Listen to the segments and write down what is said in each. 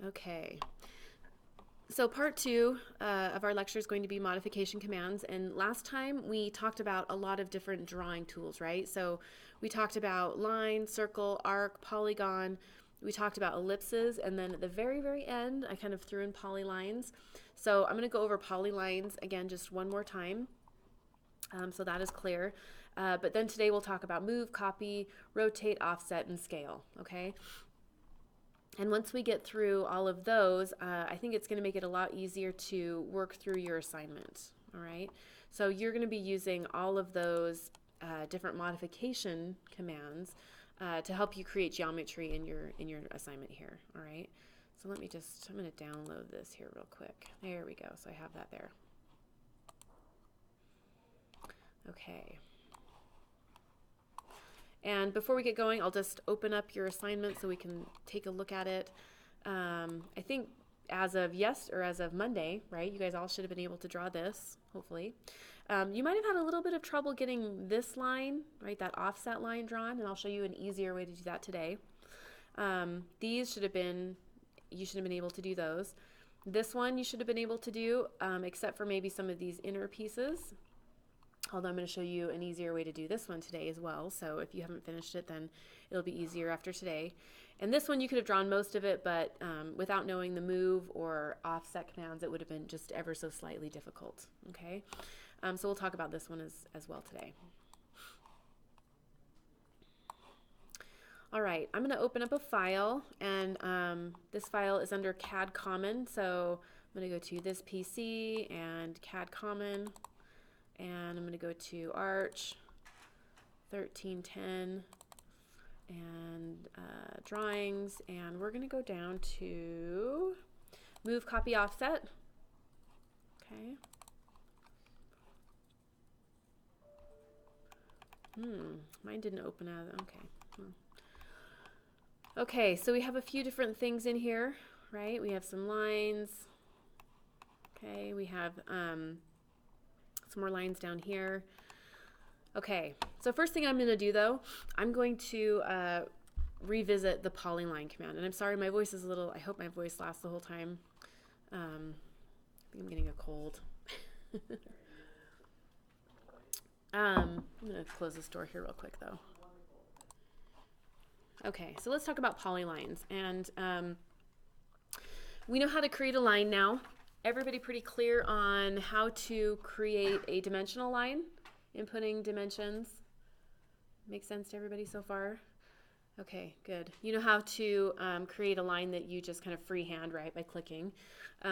Okay. So part two of our lecture is going to be modification commands. And last time we talked about a lot of different drawing tools, right? So we talked about line, circle, arc, polygon. We talked about ellipses. And then at the very, very end, I kind of threw in polylines. So I'm going to go over polylines again just one more time. So that is clear. But then today we'll talk about move, copy, rotate, offset, and scale, okay? And once we get through all of those, I think it's going to make it a lot easier to work through your assignment, all right? So you're going to be using all of those different modification commands to help you create geometry in your assignment here, all right? So I'm going to download this here real quick. There we go, so I have that there. Okay. And before we get going, I'll just open up your assignment so we can take a look at it. I think as of Monday, right, you guys all should have been able to draw this, hopefully. You might have had a little bit of trouble getting this line, right, that offset line drawn, and I'll show you an easier way to do that today. You should have been able to do those. This one you should have been able to do, except for maybe some of these inner pieces. Although I'm going to show you an easier way to do this one today as well. So if you haven't finished it, then it'll be easier after today. And this one you could have drawn most of it, but without knowing the move or offset commands, it would have been just ever so slightly difficult. Okay, so we'll talk about this one as well today. All right, I'm going to open up a file, and this file is under CAD Common. So I'm going to go to this PC and CAD Common. And I'm going to go to Arch 1310 and drawings, and we're going to go down to move, copy, offset. Okay. Mine didn't open out. Okay. Okay, so we have a few different things in here, right? We have some lines. Okay, we have some more lines down here. Okay, so first thing I'm going to do though, I'm going to revisit the polyline command. And I'm sorry, my voice is a little, I hope my voice lasts the whole time. I think I'm getting a cold. I'm going to close this door here real quick though. Okay, so let's talk about polylines. And we know how to create a line now. Everybody pretty clear on how to create a dimensional line, inputting dimensions? Make sense to everybody so far? Okay, good. You know how to create a line that you just kind of freehand, right, by clicking. We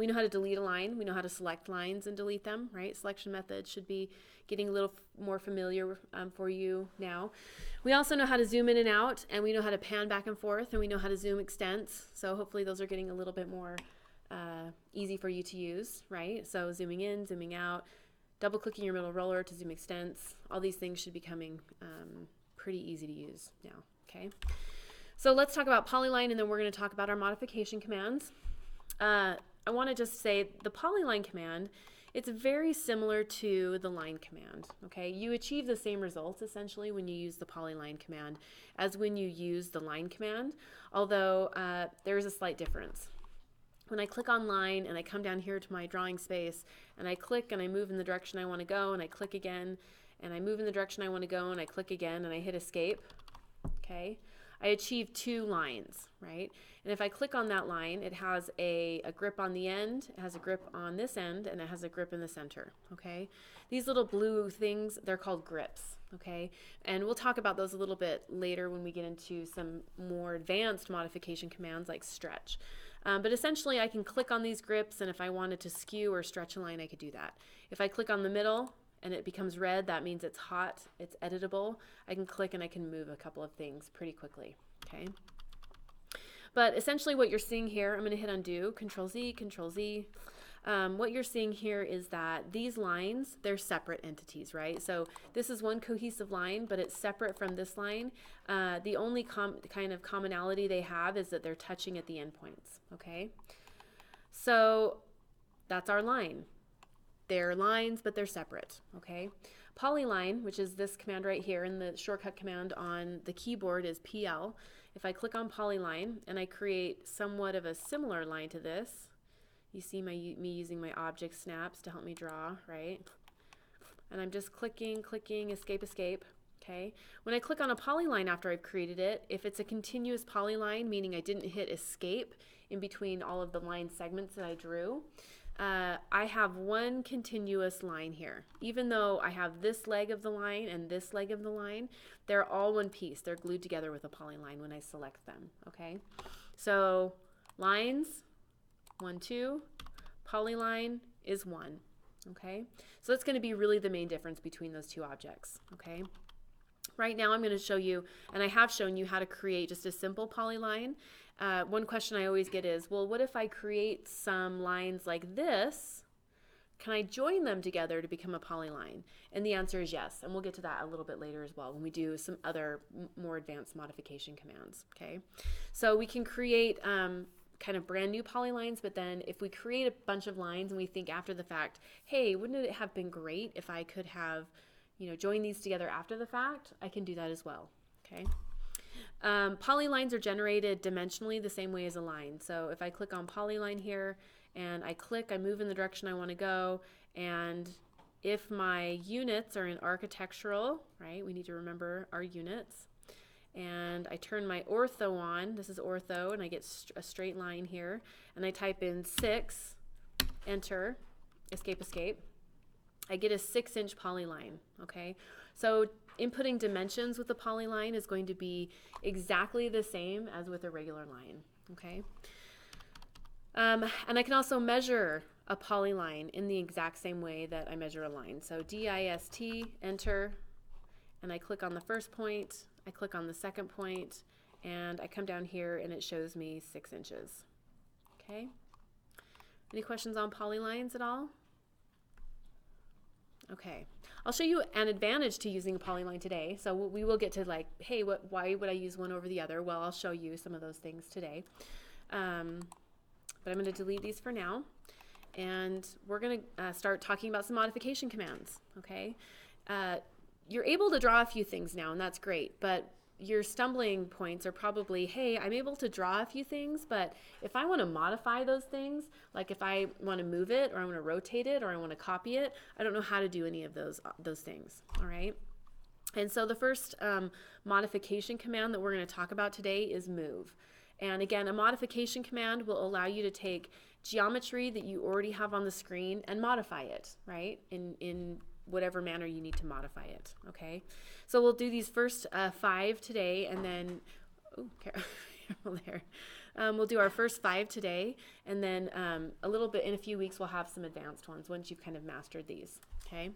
know how to delete a line. We know how to select lines and delete them, right? Selection methods should be getting a little more familiar for you now. We also know how to zoom in and out, and we know how to pan back and forth, and we know how to zoom extents. So hopefully those are getting a little bit more easy for you to use, right? So zooming in, zooming out, double clicking your middle roller to zoom extents. All these things should be becoming pretty easy to use now, okay? So let's talk about polyline, and then we're going to talk about our modification commands. I want to just say the polyline command, it's very similar to the line command, okay? You achieve the same results essentially when you use the polyline command as when you use the line command, although there is a slight difference. When I click on line and I come down here to my drawing space and I click and I move in the direction I want to go and I click again and I move in the direction I want to go and I click again and I hit escape, okay? I achieve two lines, right? And if I click on that line, it has a grip on the end, it has a grip on this end, and it has a grip in the center, okay? These little blue things, they're called grips, okay? And we'll talk about those a little bit later when we get into some more advanced modification commands like stretch. But essentially, I can click on these grips, and if I wanted to skew or stretch a line, I could do that. If I click on the middle, and it becomes red, that means it's hot, it's editable. I can click and I can move a couple of things pretty quickly, okay? But essentially what you're seeing here, I'm going to hit undo, Control Z, Control Z. What you're seeing here is that these lines, they're separate entities, right? So this is one cohesive line, but it's separate from this line. The only kind of commonality they have is that they're touching at the endpoints, okay? So that's our line. They're lines, but they're separate, okay? Polyline, which is this command right here, and the shortcut command on the keyboard is PL, if I click on polyline and I create somewhat of a similar line to this, you see me using my object snaps to help me draw, right? And I'm just clicking, escape, escape. Okay. When I click on a polyline after I've created it, if it's a continuous polyline, meaning I didn't hit escape in between all of the line segments that I drew, I have one continuous line here. Even though I have this leg of the line and this leg of the line, they're all one piece. They're glued together with a polyline when I select them. Okay. So lines, 1, 2, polyline is 1. Okay. So that's going to be really the main difference between those two objects. Okay. Right now I'm going to show you, and I have shown you how to create just a simple polyline. One question I always get is, well, what if I create some lines like this? Can I join them together to become a polyline? And the answer is yes, and we'll get to that a little bit later as well when we do some other more advanced modification commands. Okay, so we can create kind of brand new polylines, but then if we create a bunch of lines and we think after the fact, hey, wouldn't it have been great if I could have join these together after the fact, I can do that as well. Okay. Polylines are generated dimensionally the same way as a line. So if I click on polyline here and I move in the direction I want to go, and if my units are in architectural, right, we need to remember our units, and I turn my ortho on, this is ortho, and I get a straight line here, and I type in 6, enter, escape, escape, I get a 6-inch polyline. Okay, so inputting dimensions with the polyline is going to be exactly the same as with a regular line. Okay, and I can also measure a polyline in the exact same way that I measure a line. So dist, enter, and I click on the first point, I click on the second point, and I come down here and it shows me 6 inches. Okay, any questions on polylines at all? Okay, I'll show you an advantage to using a polyline today. So we will get to like, hey, why would I use one over the other? Well, I'll show you some of those things today. But I'm going to delete these for now. And we're going to start talking about some modification commands. Okay, you're able to draw a few things now, and that's great. But your stumbling points are probably, hey, I'm able to draw a few things, but if I want to modify those things, like if I want to move it or I want to rotate it or I want to copy it, I don't know how to do any of those things. All right. And so the first modification command that we're going to talk about today is move. And again, a modification command will allow you to take geometry that you already have on the screen and modify it, right? In whatever manner you need to modify it. Okay, so we'll do these first 5 today, and then careful there. We'll do our first 5 today, and then a little bit in a few weeks we'll have some advanced ones once you've kind of mastered these. Okay,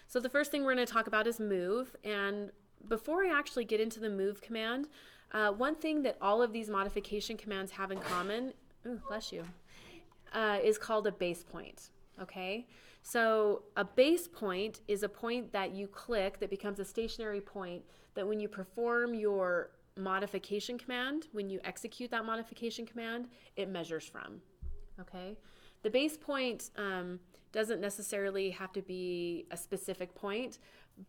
so the first thing we're going to talk about is move. And before I actually get into the move command, one thing that all of these modification commands have in common, bless you, is called a base point. Okay, so a base point is a point that you click that becomes a stationary point that when you perform your modification command, when you execute that modification command, it measures from. Okay, the base point doesn't necessarily have to be a specific point,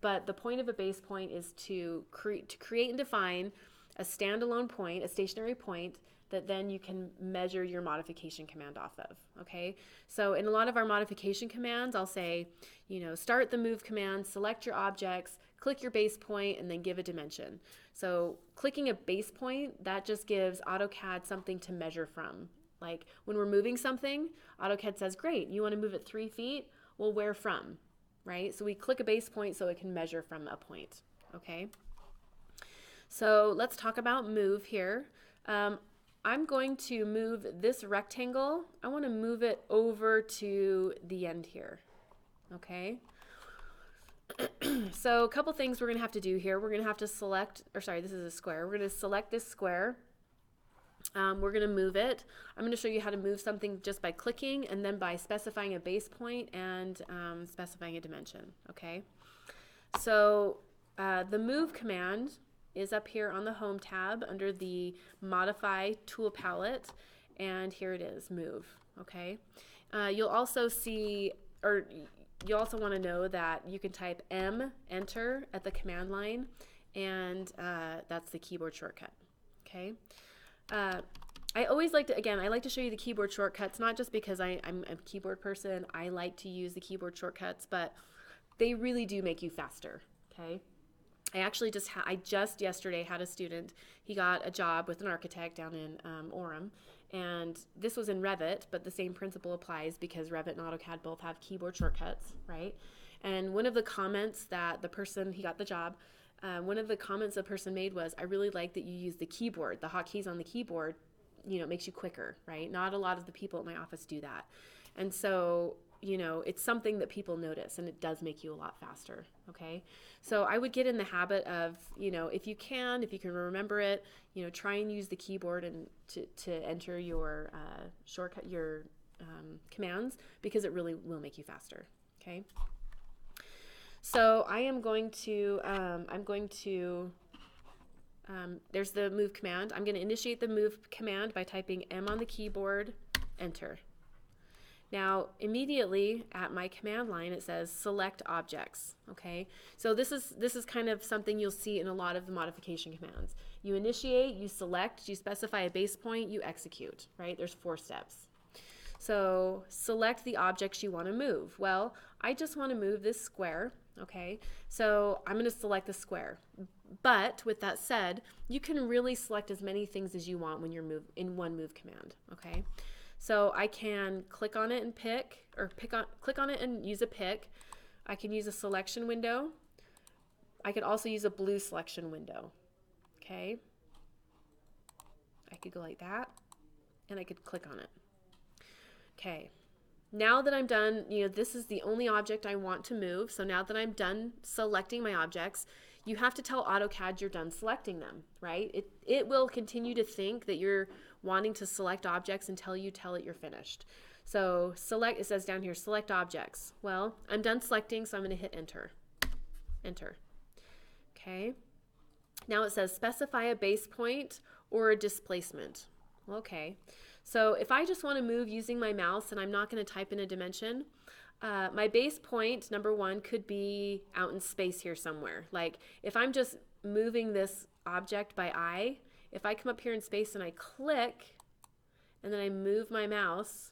but the point of a base point is to create and define a standalone point, a stationary point, that then you can measure your modification command off of. Okay, so in a lot of our modification commands, I'll say, start the move command, select your objects, click your base point, and then give a dimension. So clicking a base point, that just gives AutoCAD something to measure from. Like when we're moving something, AutoCAD says, great, you want to move it 3 feet? Well, where from, right? So we click a base point so it can measure from a point. Okay, so let's talk about move here. I'm going to move this rectangle. I want to move it over to the end here. Okay. So a couple things we're going to have to do here. We're going to have to select, this is a square. We're going to select this square. We're going to move it. I'm going to show you how to move something just by clicking and then by specifying a base point and specifying a dimension. Okay. So the move command is up here on the Home tab under the Modify tool palette, and here it is, move. Okay, you'll also see, or you also want to know that you can type M, enter at the command line, and that's the keyboard shortcut. okay? I always like to, again, I like to show you the keyboard shortcuts, not just because I'm a keyboard person. I like to use the keyboard shortcuts, but they really do make you faster, okay? I actually I just yesterday had a student. He got a job with an architect down in Orem, and this was in Revit, but the same principle applies because Revit and AutoCAD both have keyboard shortcuts, right? And one of the comments that the person, he got the job, one of the comments the person made was, I really like that you use the keyboard, the hotkeys on the keyboard, you know, it makes you quicker, right? Not a lot of the people at my office do that. And so, you know, it's something that people notice, and it does make you a lot faster, okay? So I would get in the habit of, you know, if you can remember it, you know, try and use the keyboard and to enter your shortcut, your commands, because it really will make you faster, okay? So I am going to, there's the move command. I'm going to initiate the move command by typing M on the keyboard, enter. Now, immediately at my command line, it says select objects, okay? So this is kind of something you'll see in a lot of the modification commands. You initiate, you select, you specify a base point, you execute, right? There's 4 steps. So select the objects you want to move. Well, I just want to move this square, okay? So I'm going to select the square. But with that said, you can really select as many things as you want when you're in one move command, okay? So I can click on it and pick, or click on it and use a pick. I can use a selection window. I could also use a blue selection window, okay? I could go like that, and I could click on it. Okay, now that I'm done, you know, this is the only object I want to move. So now that I'm done selecting my objects, you have to tell AutoCAD you're done selecting them, right? It will continue to think that you're wanting to select objects until you tell it you're finished. So select, it says down here, select objects. Well, I'm done selecting, so I'm going to hit enter. Enter. Okay. Now it says specify a base point or a displacement. Okay. So if I just want to move using my mouse and I'm not going to type in a dimension, my base point, number 1, could be out in space here somewhere. Like if I'm just moving this object by eye, if I come up here in space and I click and then I move my mouse,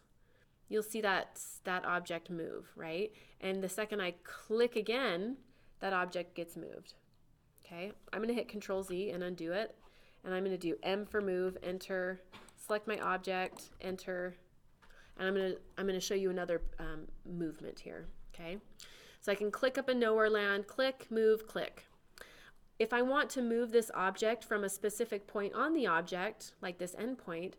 you'll see that object move, right? And the second I click again, that object gets moved. Okay, I'm going to hit Control Z and undo it. And I'm going to do M for move, enter, select my object, enter, and I'm going to show you another movement here, okay? So I can click up in nowhere land, click, move, click. If I want to move this object from a specific point on the object, like this endpoint,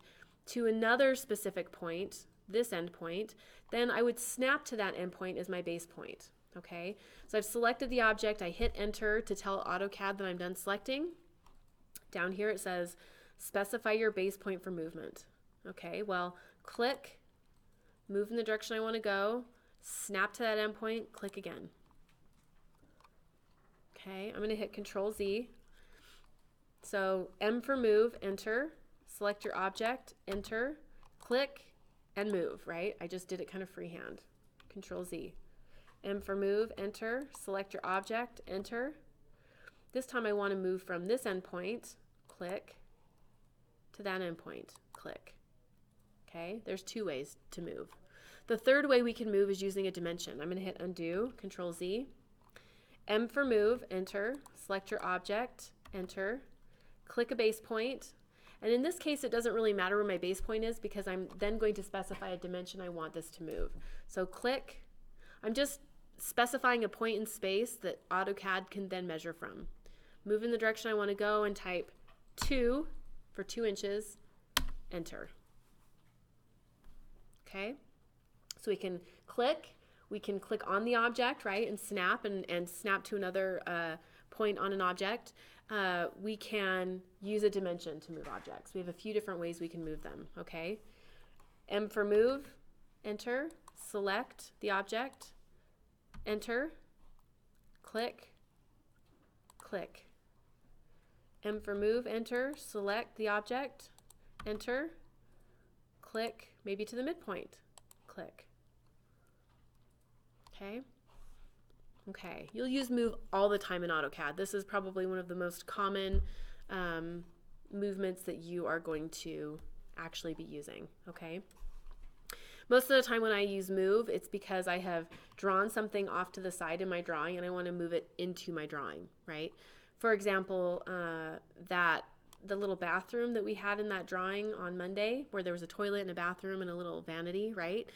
to another specific point, this endpoint, then I would snap to that endpoint as my base point, okay? So I've selected the object, I hit enter to tell AutoCAD that I'm done selecting. Down here it says specify your base point for movement. Okay, well, click, move in the direction I want to go, snap to that endpoint, click again. Okay, I'm going to hit Control Z. So M for move, enter, select your object, enter, click, and move, right? I just did it kind of freehand. Control Z. M for move, enter, select your object, enter. This time I want to move from this endpoint, click, to that endpoint, click. Okay, there's 2 ways to move. The third way we can move is using a dimension. I'm going to hit undo, Control Z. M for move, enter, select your object, enter, click a base point. And in this case, it doesn't really matter where my base point is because I'm then going to specify a dimension I want this to move. So click. I'm just specifying a point in space that AutoCAD can then measure from. Move in the direction I want to go and type 2 for 2 inches, enter. Okay, so we can click on the object, right, and snap and snap to another point on an object. We can use a dimension to move objects. We have a few different ways we can move them, okay? M for move, enter, select the object, enter, click, click. M for move, enter, select the object, enter, click, maybe to the midpoint, click. Okay. Okay, you'll use move all the time in AutoCAD. This is probably one of the most common movements that you are going to actually be using, okay? Most of the time when I use move, it's because I have drawn something off to the side in my drawing and I want to move it into my drawing, right? For example, the little bathroom that we had in that drawing on Monday, where there was a toilet and a bathroom and a little vanity, right?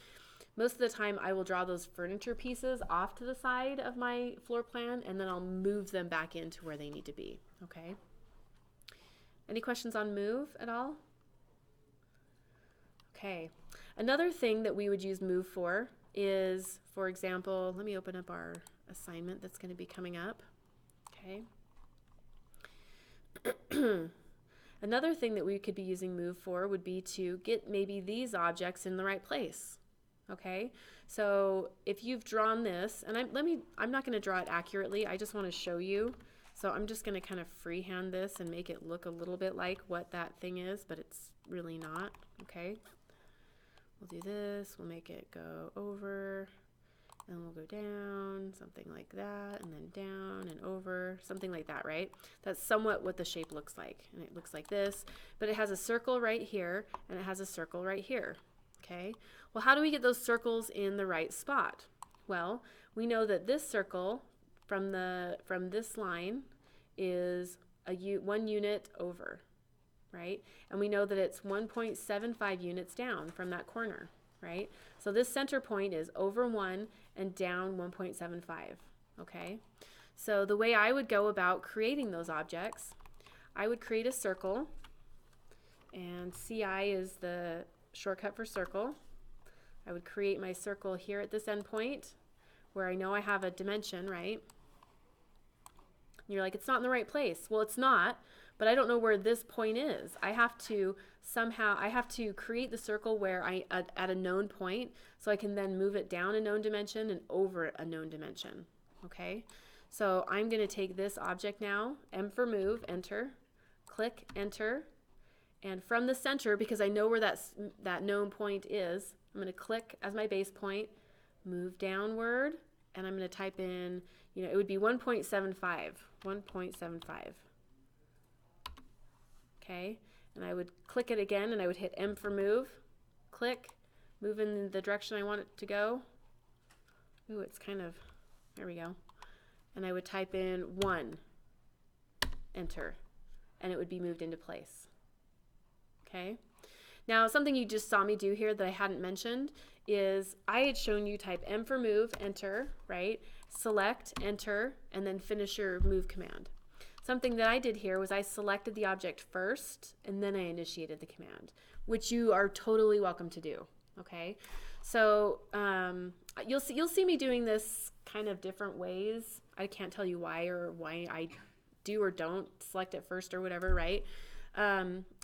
Most of the time I will draw those furniture pieces off to the side of my floor plan and then I'll move them back into where they need to be, okay? Any questions on move at all? Okay. Another thing that we would use move for is, for example, let me open up our assignment that's going to be coming up, okay? Another thing that we could be using move for would be to get maybe these objects in the right place. Okay, so if you've drawn this, and I'm not going to draw it accurately, I just want to show you. So I'm just going to kind of freehand this and make it look a little bit like what that thing is, but it's really not. Okay, we'll do this, we'll make it go over, and we'll go down, something like that, and then down and over, something like that, right? That's somewhat what the shape looks like, and it looks like this, but it has a circle right here, and it has a circle right here, okay? Well, how do we get those circles in the right spot? Well, we know that this circle from this line is 1 unit over, right? And we know that it's 1.75 units down from that corner, right? So this center point is over 1 and down 1.75, okay? So the way I would go about creating those objects, I would create a circle, and CI is the shortcut for circle. I would create my circle here at this endpoint where I know I have a dimension, right? You're like, it's not in the right place. Well, it's not, but I don't know where this point is. I have to create the circle where at a known point, so I can then move it down a known dimension and over a known dimension, okay? So I'm going to take this object now, M for move, enter, click, enter, and from the center, because I know where that known point is, I'm going to click as my base point, move downward, and I'm going to type in, it would be 1.75, 1.75. Okay, and I would click it again, and I would hit M for move, click, move in the direction I want it to go. Ooh, it's kind of, there we go. And I would type in 1, enter, and it would be moved into place. Okay. Now, something you just saw me do here that I hadn't mentioned is I had shown you type M for move, enter, right? Select, enter, and then finish your move command. Something that I did here was I selected the object first, and then I initiated the command, which you are totally welcome to do, okay? So you'll see me doing this kind of different ways. I can't tell you why I do or don't select it first or whatever, right?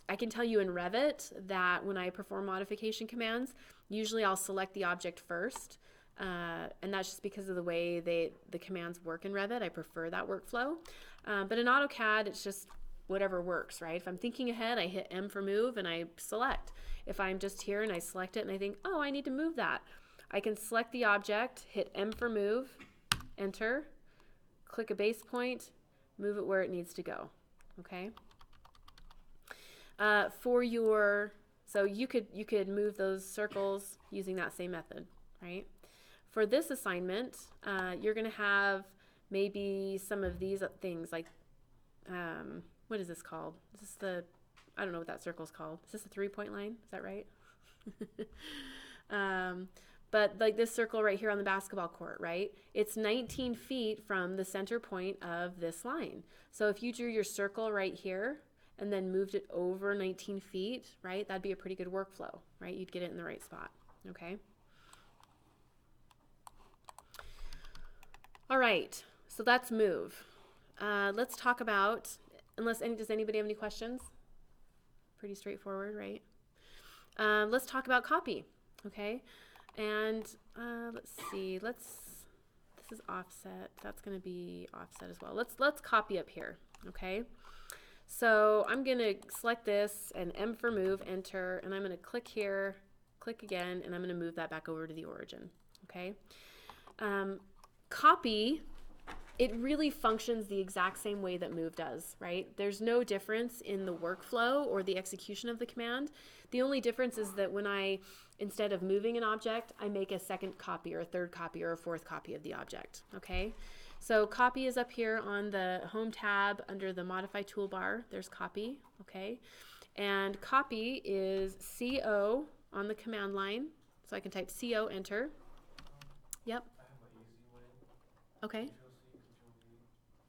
I can tell you in Revit that when I perform modification commands, usually I'll select the object first, and that's just because of the way the commands work in Revit. I prefer that workflow. But in AutoCAD, it's just whatever works, right? If I'm thinking ahead, I hit M for move and I select. If I'm just here and I select it and I think, oh, I need to move that, I can select the object, hit M for move, enter, click a base point, move it where it needs to go, okay? So you could move those circles using that same method, right? For this assignment, you're going to have maybe some of these things like, what is this called? Is this I don't know what that circle is called. Is this a 3-point line? Is that right? But like this circle right here on the basketball court, right? It's 19 feet from the center point of this line. So if you drew your circle right here, and then moved it over 19 feet, right? That'd be a pretty good workflow, right? You'd get it in the right spot, okay? All right, so that's move. Let's talk about, does anybody have any questions? Pretty straightforward, right? Let's talk about copy, okay? And let's see, this is offset. That's gonna be offset as well. Let's copy up here, okay? So I'm going to select this and M for move, enter, and I'm going to click here, click again, and I'm going to move that back over to the origin, okay? Copy it really functions the exact same way that move does, right? There's no difference in the workflow or the execution of the command. The only difference is that when instead of moving an object, I make a second copy or a third copy or a fourth copy of the object, okay? So copy is up here on the Home tab under the Modify toolbar. There's copy, okay? And copy is CO on the command line. So I can type CO, enter. Yep. I have an easy way. Okay. Control C, Control V.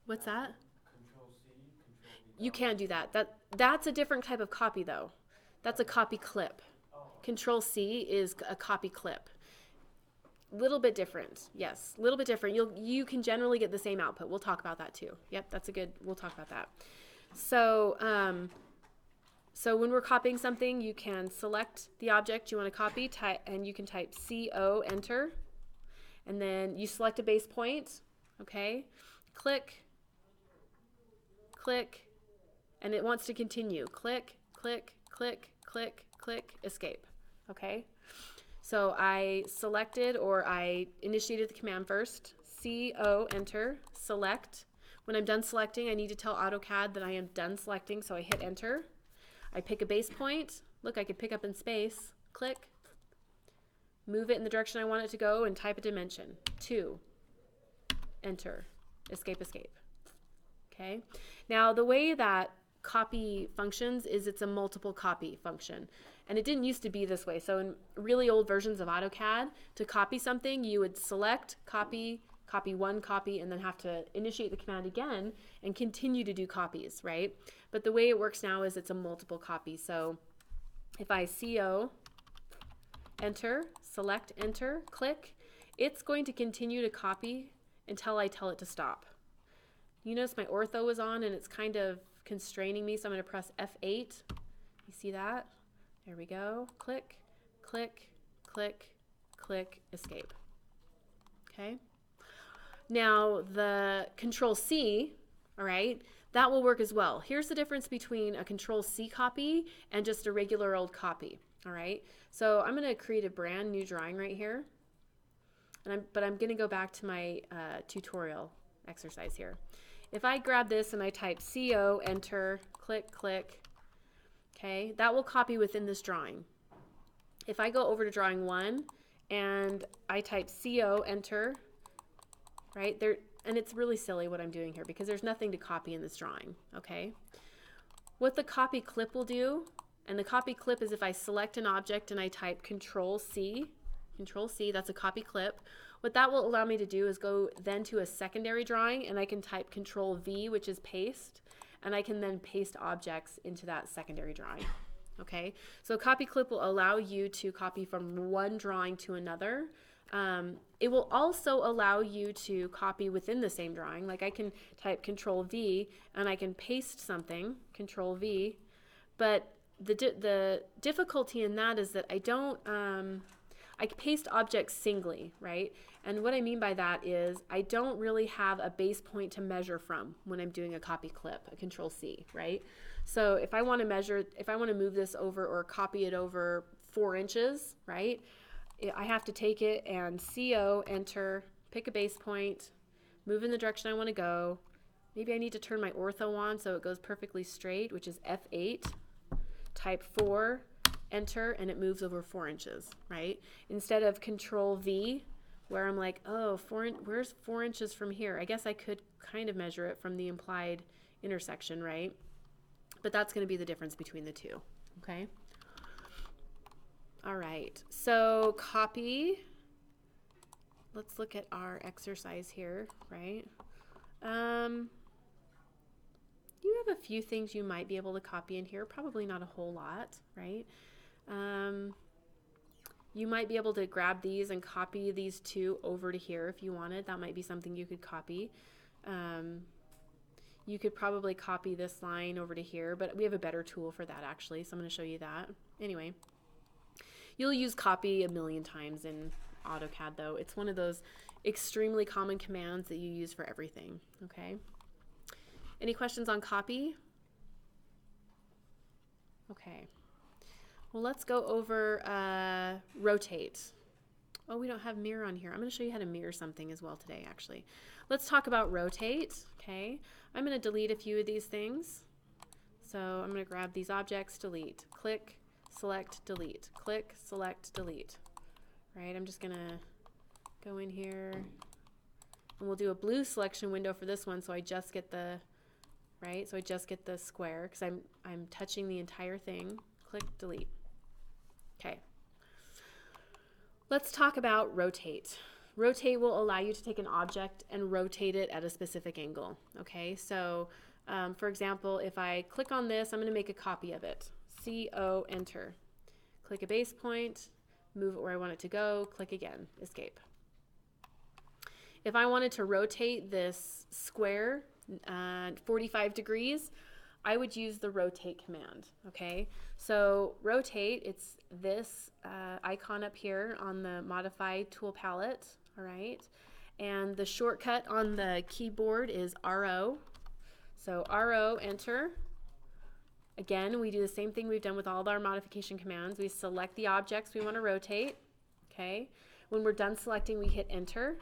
What's that? Control C, Control V. You can do that. That's a different type of copy though. That's a copy clip. Oh. Control C is a copy clip. Little bit different. Yes, a little bit different. You can generally get the same output. We'll talk about that too. Yep, we'll talk about that. So so when we're copying something, you can select the object you want to copy, and you can type CO, enter, and then you select a base point, okay? Click, click, and it wants to continue. Click, click, click, click, click, escape, okay? So I selected, or I initiated the command first, CO, enter, select. When I'm done selecting, I need to tell AutoCAD that I am done selecting, so I hit enter. I pick a base point. Look, I could pick up in space. Click. Move it in the direction I want it to go and type a dimension. 2. Enter. Escape, escape. Okay. Now, the way that copy functions is it's a multiple copy function. And it didn't used to be this way. So in really old versions of AutoCAD, to copy something, you would select, copy, copy one copy, and then have to initiate the command again and continue to do copies, right? But the way it works now is it's a multiple copy. So if I CO, enter, select, enter, click, it's going to continue to copy until I tell it to stop. You notice my ortho was on and it's kind of constraining me, so I'm going to press F8. You see that? There we go. Click, click, click, click, escape. Okay. Now the Control C, all right, that will work as well. Here's the difference between a Control C copy and just a regular old copy, all right? So I'm going to create a brand new drawing right here, but I'm going to go back to my tutorial exercise here. If I grab this and I type CO, enter, click, click, okay, that will copy within this drawing. If I go over to drawing 1 and I type CO, enter, right there, and it's really silly what I'm doing here because there's nothing to copy in this drawing, okay? What the copy clip will do, and the copy clip is if I select an object and I type Control C, that's a copy clip. What that will allow me to do is go then to a secondary drawing and I can type Control V, which is paste, and I can then paste objects into that secondary drawing, okay? So copy clip will allow you to copy from one drawing to another. It will also allow you to copy within the same drawing. Like I can type Control V and I can paste something, Control V, but the difficulty in that is that I paste objects singly, right? And what I mean by that is I don't really have a base point to measure from when I'm doing a copy clip, a Control C, right? So if I want to move this over or copy it over 4 inches, right? I have to take it and CO, enter, pick a base point, move in the direction I want to go. Maybe I need to turn my ortho on so it goes perfectly straight, which is F8, type 4, enter, and it moves over 4 inches, right? Instead of Control V, where I'm like, oh, where's 4 inches from here? I guess I could kind of measure it from the implied intersection, right? But that's going to be the difference between the two, okay? All right, so copy. Let's look at our exercise here, right? You have a few things you might be able to copy in here, probably not a whole lot, right? You might be able to grab these and copy these two over to here if you wanted. That might be something you could copy. You could probably copy this line over to here, but we have a better tool for that actually, so I'm going to show you that. Anyway. You'll use copy a million times in AutoCAD though. It's one of those extremely common commands that you use for everything, okay? Any questions on copy? Okay. Well, let's go over rotate. Oh, we don't have mirror on here. I'm going to show you how to mirror something as well today, actually. Let's talk about rotate, okay? I'm going to delete a few of these things. So I'm going to grab these objects, delete, click, select, delete, click, select, delete. Right, I'm just going to go in here, and we'll do a blue selection window for this one, so I just get the, right, so I just get the square, because I'm touching the entire thing. Click, delete. Okay. Let's talk about rotate. Rotate will allow you to take an object and rotate it at a specific angle. Okay, so for example, if I click on this, I'm going to make a copy of it. CO, enter. Click a base point, move it where I want it to go, click again, escape. If I wanted to rotate this square 45 degrees, I would use the rotate command, okay? So rotate, it's this icon up here on the modify tool palette, all right? And the shortcut on the keyboard is RO. So RO, enter. Again, we do the same thing we've done with all of our modification commands. We select the objects we want to rotate, okay? When we're done selecting, we hit enter.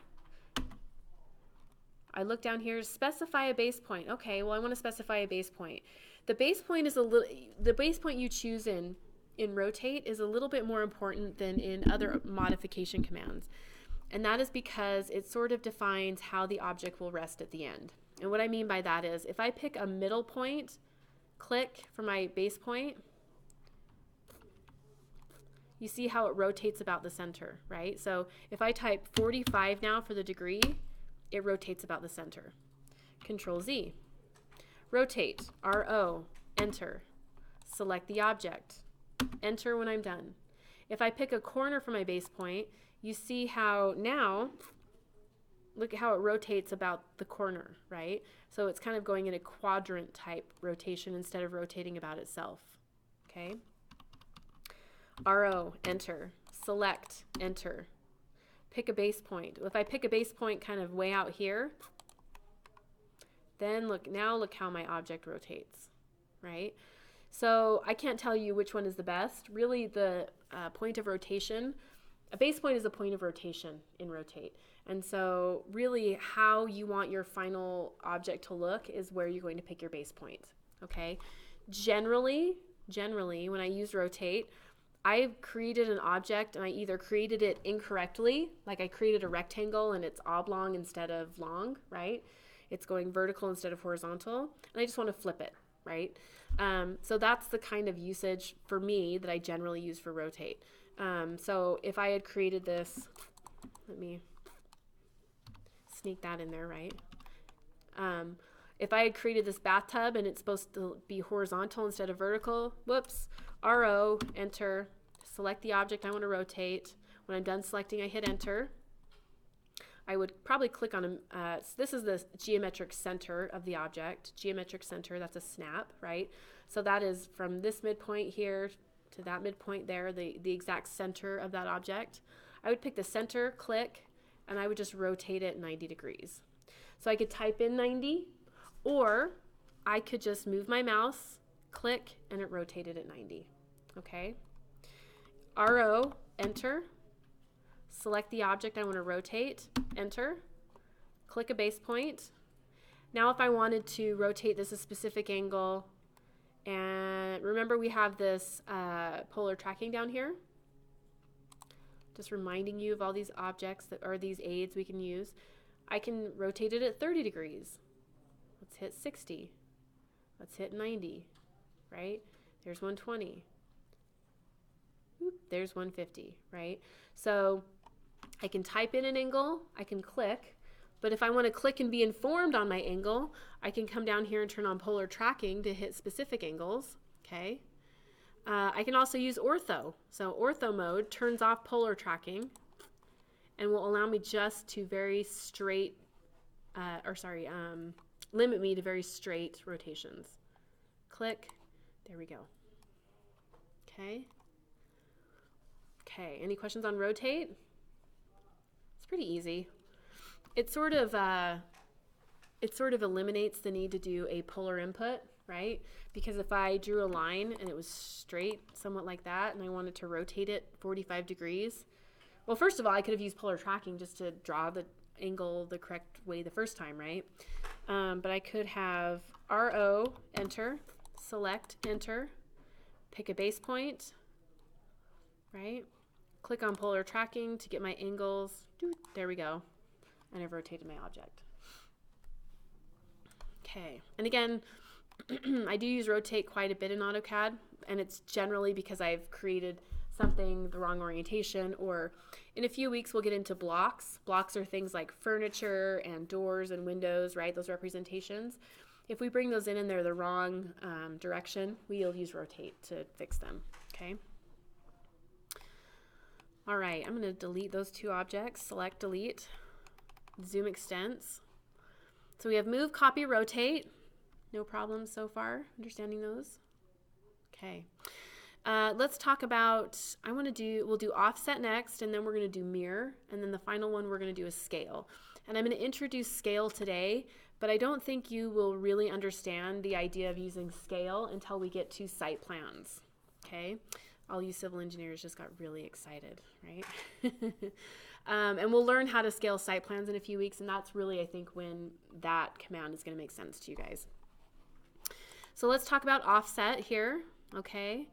I look down here, specify a base point. Okay, well I want to specify a base point. The base point is the base point you choose in rotate is a little bit more important than in other modification commands. And that is because it sort of defines how the object will rest at the end. And what I mean by that is if I pick a middle point, click for my base point, you see how it rotates about the center, right? So if I type 45 now for the degree, it rotates about the center. Control Z. Rotate, RO, enter. Select the object. Enter when I'm done. If I pick a corner for my base point, you see how now, look at how it rotates about the corner, right? So it's kind of going in a quadrant type rotation instead of rotating about itself, okay? RO, enter. Select, enter. Pick a base point. If I pick a base point kind of way out here, then look how my object rotates, right? So I can't tell you which one is the best. Really the point of rotation, a base point is a point of rotation in rotate. And so really how you want your final object to look is where you're going to pick your base point, okay? Generally, when I use rotate, I've created an object and I either created it incorrectly, like I created a rectangle and it's oblong instead of long, right? It's going vertical instead of horizontal, and I just want to flip it, right? So that's the kind of usage for me that I generally use for rotate. So if I had created this, let me sneak that in there, right? If I had created this bathtub and it's supposed to be horizontal instead of vertical, whoops, RO, enter, select the object I want to rotate. When I'm done selecting, I hit enter. I would probably click on this is the geometric center of the object. Geometric center, that's a snap, right? So that is from this midpoint here to that midpoint there, the exact center of that object. I would pick the center, click, and I would just rotate it 90 degrees. So I could type in 90, or I could just move my mouse, click, and it rotated at 90, okay? RO, enter. Select the object I want to rotate, enter, click a base point. Now if I wanted to rotate this a specific angle, and remember we have this polar tracking down here, just reminding you of all these objects that are these aids we can use. I can rotate it at 30 degrees. Let's hit 60. Let's hit 90, right? There's 120. Oop, there's 150, right? So I can type in an angle, I can click, but if I want to click and be informed on my angle, I can come down here and turn on polar tracking to hit specific angles, okay? I can also use ortho. So ortho mode turns off polar tracking and will allow me just to very straight, limit me to very straight rotations. Click, there we go. Okay. Okay, any questions on rotate? It's pretty easy. It sort of eliminates the need to do a polar input, right? Because if I drew a line and it was straight, somewhat like that, and I wanted to rotate it 45 degrees, Well, first of all, I could have used polar tracking just to draw the angle the correct way the first time, right? But I could have RO, enter, select, enter, pick a base point, right? Click on polar tracking to get my angles. There we go. And I've rotated my object. Okay, and again, I do use rotate quite a bit in AutoCAD, and it's generally because I've created something the wrong orientation, or in a few weeks we'll get into blocks. Blocks are things like furniture and doors and windows, right? Those representations. If we bring those in and they're the wrong direction, we'll use rotate to fix them, okay? All right, I'm gonna delete those two objects, select, delete, zoom extents. So we have move, copy, rotate. No problems so far, understanding those? Okay. Let's talk about, we'll do offset next, and then we're gonna do mirror, and then the final one we're gonna do is scale. And I'm gonna introduce scale today, but I don't think you will really understand the idea of using scale until we get to site plans, okay? All you civil engineers just got really excited, right? And we'll learn how to scale site plans in a few weeks, and that's really, I think, when that command is gonna make sense to you guys. So let's talk about offset here, okay?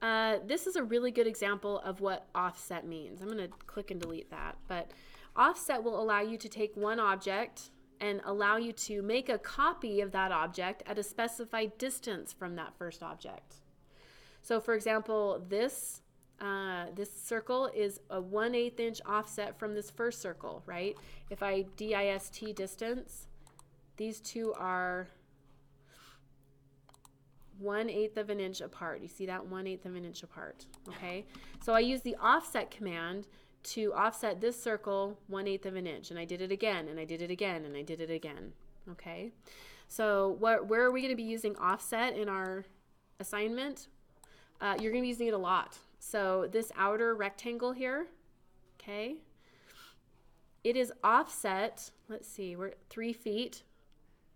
This is a really good example of what offset means. I'm gonna click and delete that, but offset will allow you to take one object and allow you to make a copy of that object at a specified distance from that first object. So for example, this circle is a 1/8 inch offset from this first circle, right? If I dist distance, these two are 1/8 of an inch apart. You see that? 1/8 of an inch apart, okay? So I use the offset command to offset this circle 1/8 of an inch, and I did it again, and I did it again, and I did it again, okay? So where are we gonna be using offset in our assignment? You're gonna be using it a lot. So this outer rectangle here, okay? It is offset, let's see, we're 3 feet.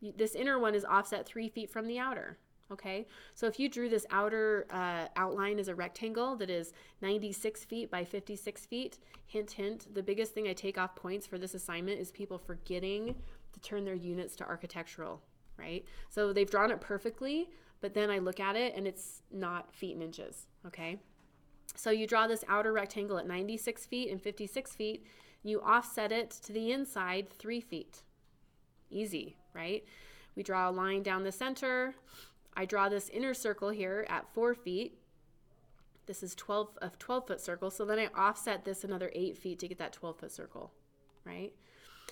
This inner one is offset 3 feet from the outer. Okay, so if you drew this outer outline as a rectangle that is 96 feet by 56 feet, hint, hint, the biggest thing I take off points for this assignment is people forgetting to turn their units to architectural, right? So they've drawn it perfectly, but then I look at it and it's not feet and inches, okay? So you draw this outer rectangle at 96 feet and 56 feet, you offset it to the inside 3 feet. Easy, right? We draw a line down the center. I draw this inner circle here at 4 feet. This is a 12-foot circle, so then I offset this another 8 feet to get that 12-foot circle, right?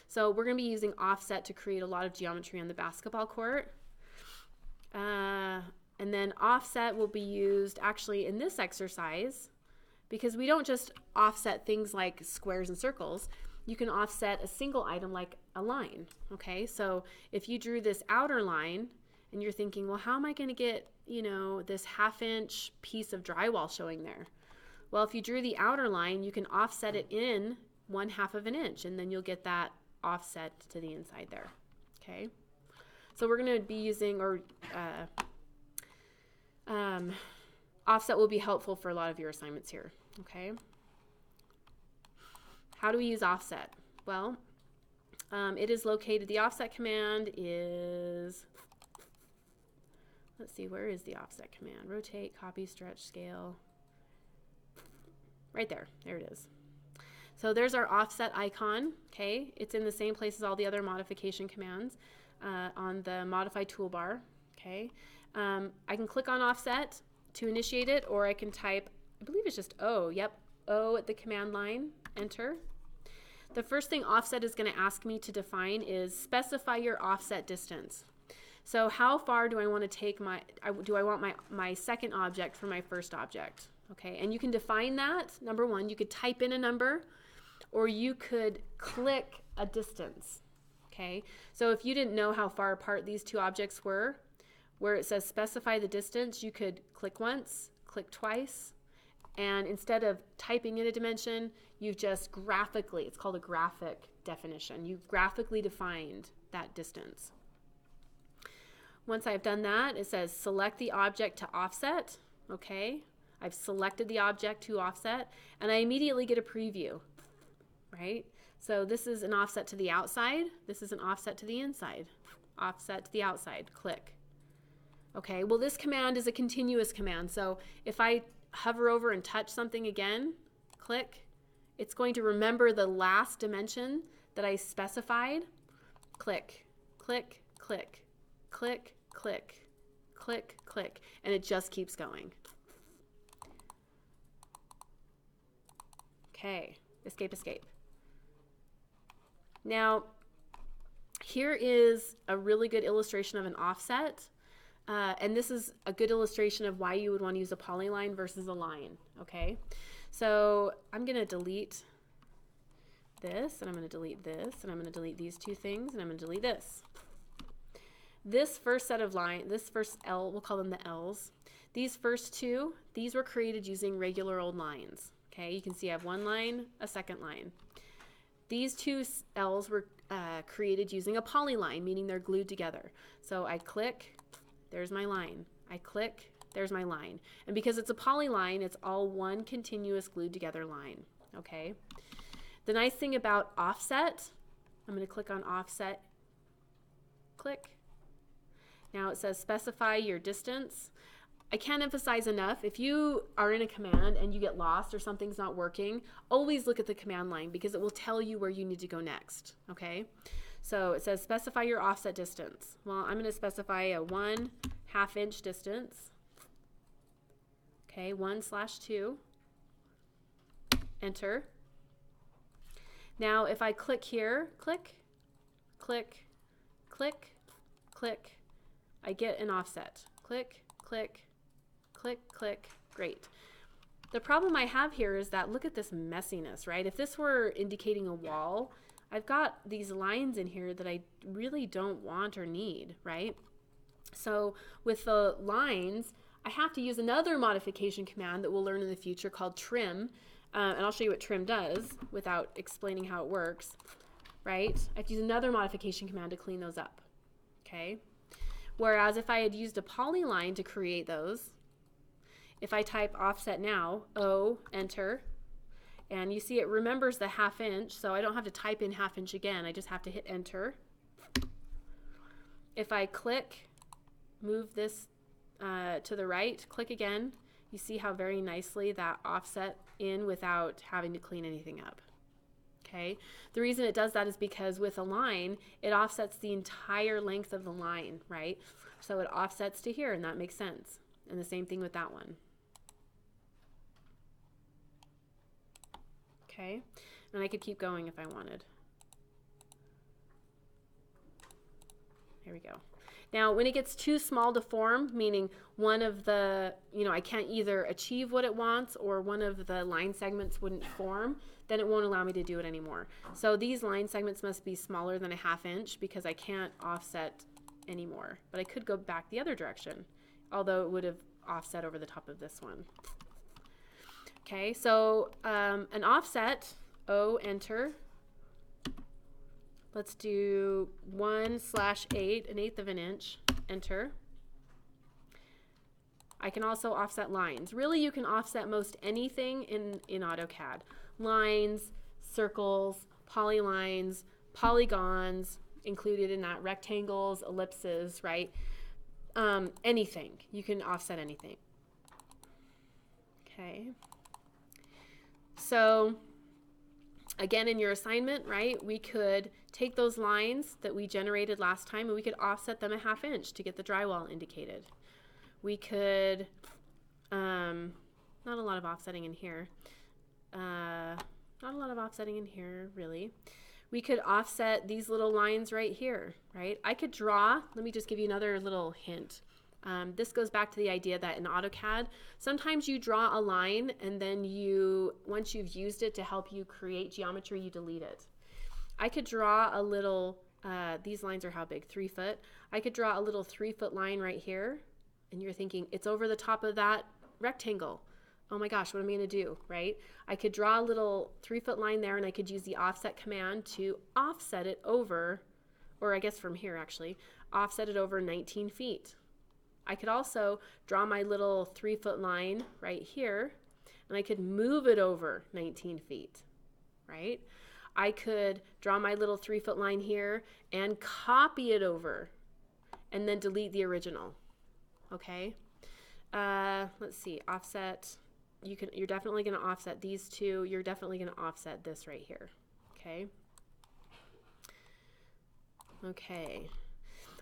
So we're gonna be using offset to create a lot of geometry on the basketball court. And then offset will be used actually in this exercise because we don't just offset things like squares and circles. You can offset a single item like a line, okay? So if you drew this outer line, and you're thinking, well, how am I gonna get, you know, this 1/2 inch piece of drywall showing there? Well, if you drew the outer line, you can offset it in 1/2 of an inch, and then you'll get that offset to the inside there, okay? So we're gonna be using, offset will be helpful for a lot of your assignments here, okay? How do we use offset? Well, it is located, the offset command is, let's see, where is the offset command? Rotate, copy, stretch, scale. Right there, there it is. So there's our offset icon, okay? It's in the same place as all the other modification commands on the modify toolbar, okay? I can click on offset to initiate it, or I can type, I believe it's just O, yep, O at the command line, enter. The first thing offset is gonna ask me to define is specify your offset distance. So how far do I want to take do I want my second object from my first object? Okay, and you can define that. Number one, you could type in a number, or you could click a distance, okay? So if you didn't know how far apart these two objects were, where it says specify the distance, you could click once, click twice, and instead of typing in a dimension, you've just graphically, it's called a graphic definition, you've graphically defined that distance. Once I've done that, it says select the object to offset, okay? I've selected the object to offset, and I immediately get a preview. right? So this is an offset to the outside. This is an offset to the inside. Offset to the outside, click. Okay, well this command is a continuous command. So if I hover over and touch something again, click, it's going to remember the last dimension that I specified. Click, click, click, click, click, click, click, and it just keeps going. Okay, escape, escape. Now, here is a really good illustration of an offset. And this is a good illustration of why you would want to use a polyline versus a line, okay? So I'm going to delete this, and I'm going to delete this, and I'm going to delete these two things, and I'm going to delete this. This first set of line, this first L, we'll call them the L's. These first two, these were created using regular old lines, okay? You can see I have one line, a second line. These two L's were created using a polyline, meaning they're glued together. So I click, there's my line. I click, there's my line. And because it's a polyline, it's all one continuous glued together line, okay? The nice thing about offset, I'm going to click on offset, click. Now it says specify your distance. I can't emphasize enough, if you are in a command and you get lost or something's not working, always look at the command line because it will tell you where you need to go next, okay? So it says specify your offset distance. Well, I'm going to specify a 1/2 inch distance. Okay, 1/2. Enter. Now if I click here, click, click, click, click, I get an offset. Click, click, click, click, great. The problem I have here is that look at this messiness, right? If this were indicating a wall, I've got these lines in here that I really don't want or need, right? So with the lines, I have to use another modification command that we'll learn in the future called trim. And I'll show you what trim does without explaining how it works, right? I have to use another modification command to clean those up, okay? Whereas if I had used a polyline to create those, if I type offset now, O, enter, and you see it remembers the 1/2 inch, so I don't have to type in 1/2 inch again, I just have to hit enter. If I click, move this to the right, click again, you see how very nicely that offset in without having to clean anything up. Okay, the reason it does that is because with a line, it offsets the entire length of the line, right? So it offsets to here, and that makes sense. And the same thing with that one. Okay, and I could keep going if I wanted. Here we go. Now, when it gets too small to form, meaning one of the, I can't either achieve what it wants or one of the line segments wouldn't form, then it won't allow me to do it anymore. So these line segments must be smaller than a 1/2 inch because I can't offset anymore. But I could go back the other direction, although it would have offset over the top of this one. Okay, so an offset, O, enter. Let's do 1/8, 1/8 of an inch, enter. I can also offset lines. Really, you can offset most anything in AutoCAD. Lines, circles, polylines, polygons, included in that, rectangles, ellipses, right? Anything. You can offset anything. Okay. So again, in your assignment, right, we could take those lines that we generated last time and we could offset them a 1/2 inch to get the drywall indicated. We could, not a lot of offsetting in here. Not a lot of offsetting in here, really. We could offset these little lines right here, right? I could draw, let me just give you another little hint. This goes back to the idea that in AutoCAD, sometimes you draw a line and then once you've used it to help you create geometry, you delete it. I could draw a little, these lines are how big? 3 foot. I could draw a little 3-foot line right here, and you're thinking, it's over the top of that rectangle. Oh my gosh, what am I gonna do, right? I could draw a little 3-foot line there, and I could use the offset command to offset it over, or I guess from here actually, offset it over 19 feet. I could also draw my little 3-foot line right here, and I could move it over 19 feet, right? I could draw my little 3-foot line here and copy it over and then delete the original. Okay. Let's see, offset. You're definitely going to offset these two. You're definitely going to offset this right here. Okay. Okay.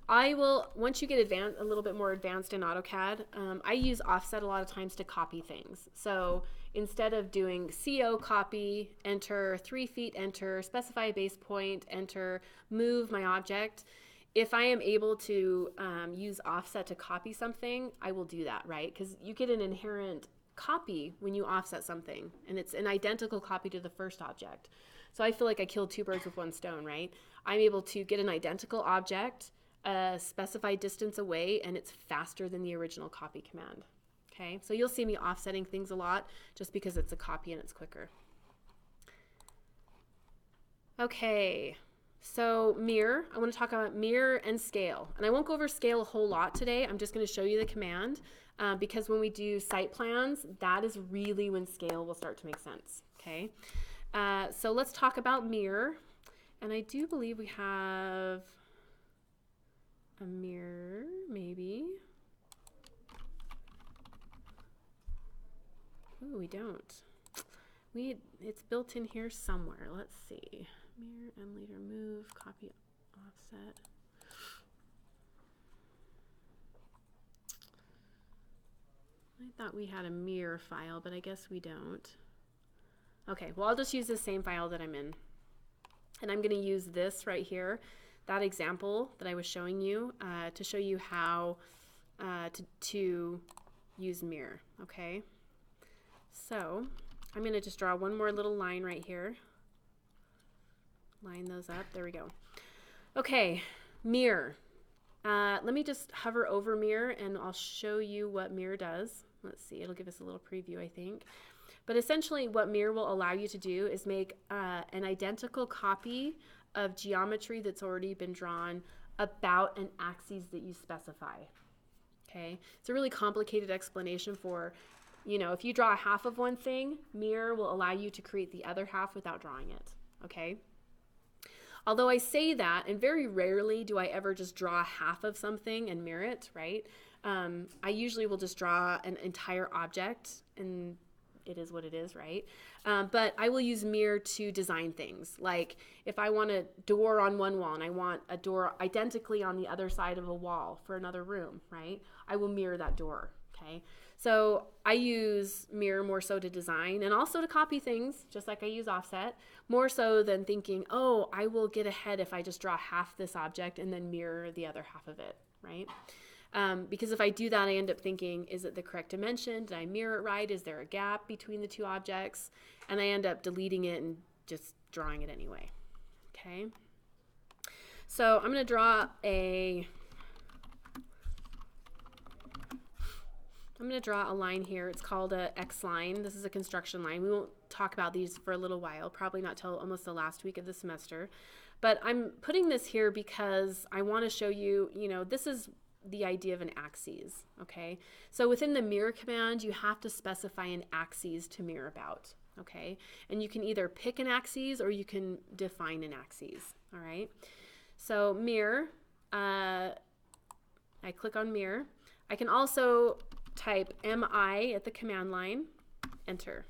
I will, once you get a little bit more advanced in AutoCAD, I use offset a lot of times to copy things. So instead of doing CO copy, enter, 3 feet, enter, specify a base point, enter, move my object, if I am able to use offset to copy something, I will do that, right? Because you get an inherent copy when you offset something, and it's an identical copy to the first object. So I feel like I killed 2 birds with 1 stone, right? I'm able to get an identical object, a specified distance away, and it's faster than the original copy command. Okay, so you'll see me offsetting things a lot just because it's a copy and it's quicker. Okay, so mirror, I want to talk about mirror and scale. And I won't go over scale a whole lot today. I'm just going to show you the command because when we do site plans, that is really when scale will start to make sense. Okay, so let's talk about mirror. And I do believe we have a mirror, maybe. Ooh, we don't. It's built in here somewhere. Let's see. Mirror and leader move, copy, offset. I thought we had a mirror file, but I guess we don't. Okay, well, I'll just use the same file that I'm in. And I'm going to use this right here, that example that I was showing you, to show you how to use mirror, okay? So I'm going to just draw one more little line right here. Line those up. There we go. Okay, mirror. Let me just hover over mirror and I'll show you what mirror does. Let's see, it'll give us a little preview, I think. But essentially what mirror will allow you to do is make an identical copy of geometry that's already been drawn about an axis that you specify. Okay, it's a really complicated explanation for, you know, if you draw half of one thing, mirror will allow you to create the other half without drawing it. Okay. Although I say that, and very rarely do I ever just draw half of something and mirror it, right? I usually will just draw an entire object, and it is what it is, right? But I will use mirror to design things. Like if I want a door on one wall and I want a door identically on the other side of a wall for another room, right? I will mirror that door, okay? So I use mirror more so to design and also to copy things, just like I use offset, more so than thinking, oh, I will get ahead if I just draw half this object and then mirror the other half of it, right? Because if I do that, I end up thinking, is it the correct dimension? Did I mirror it right? Is there a gap between the 2 objects? And I end up deleting it and just drawing it anyway, okay? So I'm going to draw a line here. It's called a X line. This is a construction line. We won't talk about these for a little while, probably not till almost the last week of the semester. But I'm putting this here because I want to show you, you know, this is the idea of an axis, okay? So within the mirror command, you have to specify an axis to mirror about, okay? And you can either pick an axis or you can define an axis, all right? So mirror, I click on mirror. I can also type MI at the command line, enter.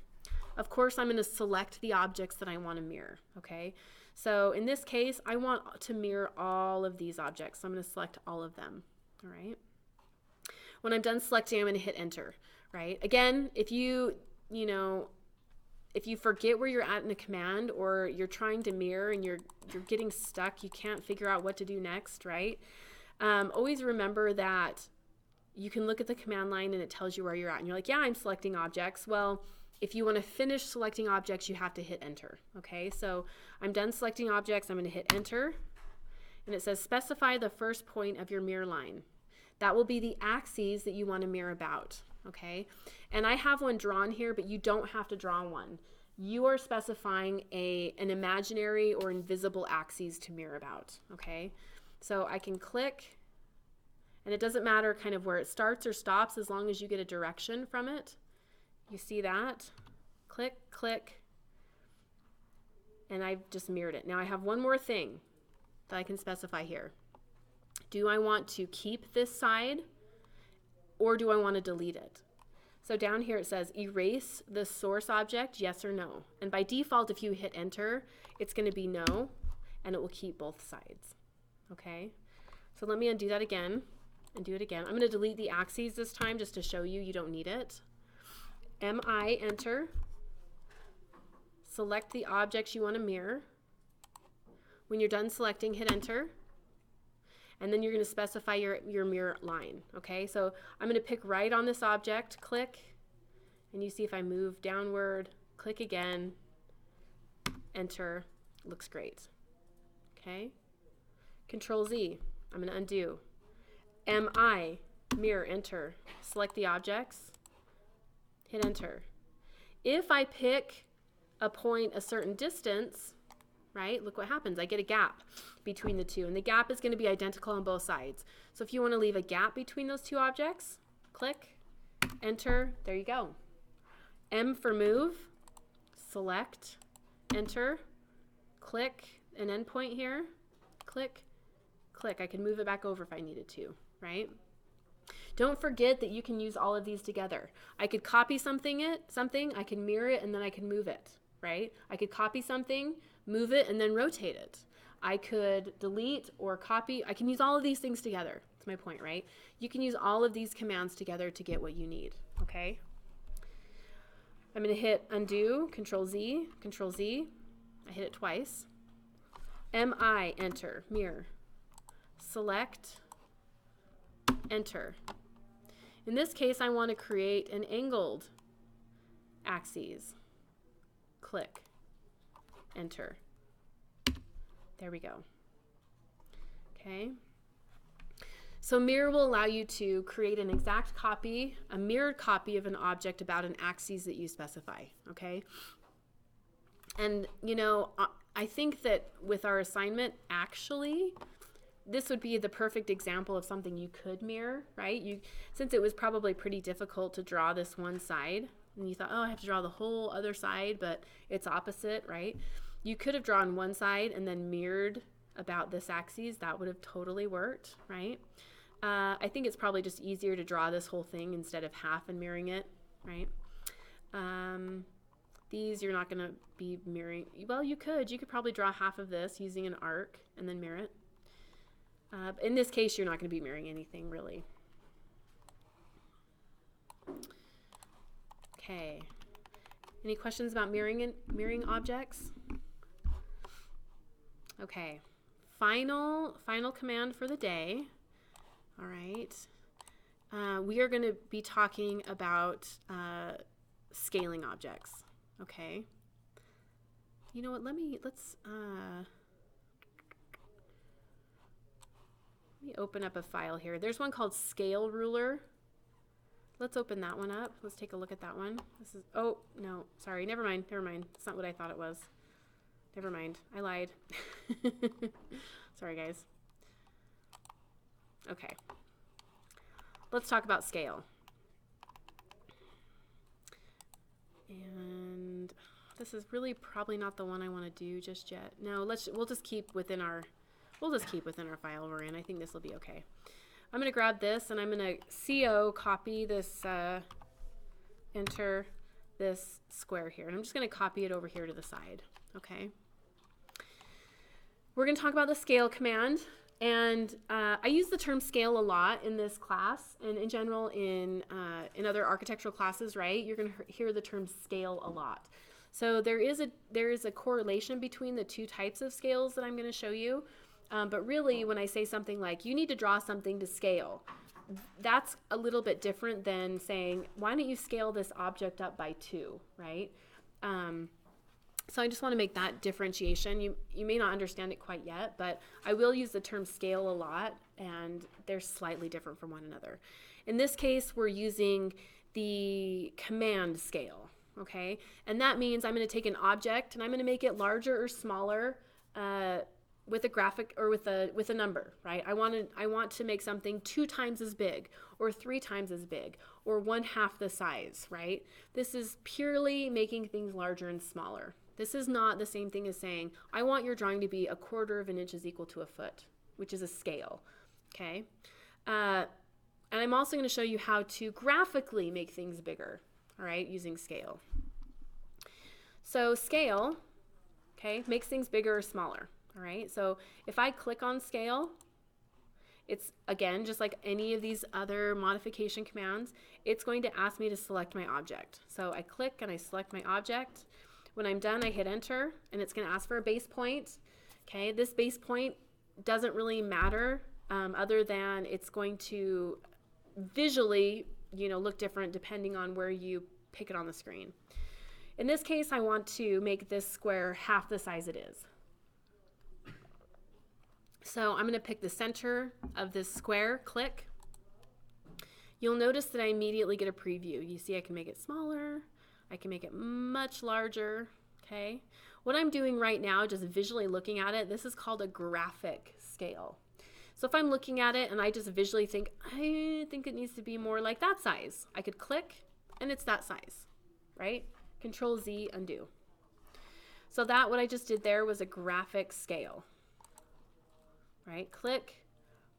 Of course, I'm going to select the objects that I want to mirror, okay? So in this case, I want to mirror all of these objects. So I'm going to select all of them, all right? When I'm done selecting, I'm going to hit enter, right? Again, if you forget where you're at in a command or you're trying to mirror and you're getting stuck, you can't figure out what to do next, right? Always remember that you can look at the command line and it tells you where you're at. And you're like, yeah, I'm selecting objects. Well, if you want to finish selecting objects, you have to hit enter. Okay, so I'm done selecting objects. I'm going to hit enter. And it says specify the first point of your mirror line. That will be the axes that you want to mirror about. Okay, and I have one drawn here, but you don't have to draw one. You are specifying an imaginary or invisible axes to mirror about. Okay, so I can click. And it doesn't matter kind of where it starts or stops as long as you get a direction from it. You see that? Click, click. and I've just mirrored it. Now I have one more thing that I can specify here. Do I want to keep this side or do I want to delete it? So down here it says erase the source object, yes or no. And by default, if you hit enter, it's going to be no, and it will keep both sides. Okay, so let me undo that again and do it again. I'm going to delete the axes this time just to show you don't need it. MI, enter. Select the objects you want to mirror. When you're done selecting, hit enter. And then you're going to specify your mirror line. Okay, so I'm going to pick right on this object, click, and you see if I move downward, click again, enter, looks great. Okay, Control Z, I'm going to undo. MI, mirror, enter, select the objects, hit enter. If I pick a point a certain distance, right, look what happens. I get a gap between the two, and the gap is going to be identical on both sides. So if you want to leave a gap between those two objects, click, enter, there you go. M for move, select, enter, click an endpoint here, click, click. I can move it back over if I needed to, right? Don't forget that you can use all of these together. I could copy something, I can mirror it, and then I can move it, right? I could copy something, move it, and then rotate it. I could delete or copy. I can use all of these things together. That's my point, right? You can use all of these commands together to get what you need, okay? I'm going to hit undo, Control Z. I hit it twice. MI, enter, mirror. Select, enter. In this case, I want to create an angled axis. Click, enter. There we go. Okay. So mirror will allow you to create an exact copy, a mirrored copy of an object about an axis that you specify, okay? And, you know, I think that with our assignment, actually, this would be the perfect example of something you could mirror, right? Since it was probably pretty difficult to draw this one side, and you thought, oh, I have to draw the whole other side, but it's opposite, right? You could have drawn one side and then mirrored about this axis. That would have totally worked, right? I think it's probably just easier to draw this whole thing instead of half and mirroring it, right? These you're not going to be mirroring. Well, you could probably draw half of this using an arc and then mirror it. In this case, you're not going to be mirroring anything really. Okay. Any questions about mirroring objects? Okay. Final command for the day. All right. We are going to be talking about scaling objects. Okay. You know what? Let me open up a file here. There's one called Scale Ruler. Let's open that one up. Let's take a look at that one. This is, oh, no, sorry. Never mind. It's not what I thought it was. Never mind. I lied. Sorry, guys. Okay. Let's talk about scale. And this is really probably not the one I want to do just yet. No, we'll just keep within our file we're in. I think this will be okay. I'm going to grab this and I'm going to CO copy this, enter this square here. And I'm just going to copy it over here to the side. Okay. We're going to talk about the scale command. And I use the term scale a lot in this class and in general in other architectural classes, right? You're going to hear the term scale a lot. So there is a correlation between the two types of scales that I'm going to show you. But really, when I say something like, you need to draw something to scale, that's a little bit different than saying, why don't you scale this object up by 2, right? So I just want to make that differentiation. You may not understand it quite yet, but I will use the term scale a lot, and they're slightly different from one another. In this case, we're using the command scale, okay? And that means I'm going to take an object, and I'm going to make it larger or smaller with a graphic or with a number, right? I want to make something 2 times as big or 3 times as big or 1/2 the size, right? This is purely making things larger and smaller. This is not the same thing as saying, I want your drawing to be 1/4 of an inch is equal to a foot, which is a scale, okay? And I'm also going to show you how to graphically make things bigger, all right, using scale. So scale, okay, makes things bigger or smaller. All right, so if I click on scale, it's again, just like any of these other modification commands, it's going to ask me to select my object. So I click and I select my object. When I'm done, I hit enter and it's going to ask for a base point. Okay, this base point doesn't really matter other than it's going to visually, look different depending on where you pick it on the screen. In this case, I want to make this square 1/2 the size it is. So I'm going to pick the center of this square, click. You'll notice that I immediately get a preview. You see I can make it smaller, I can make it much larger, okay? What I'm doing right now, just visually looking at it, this is called a graphic scale. So if I'm looking at it and I just visually think, I think it needs to be more like that size, I could click and it's that size, right? Control Z, undo. So what I just did there was a graphic scale. Right, click,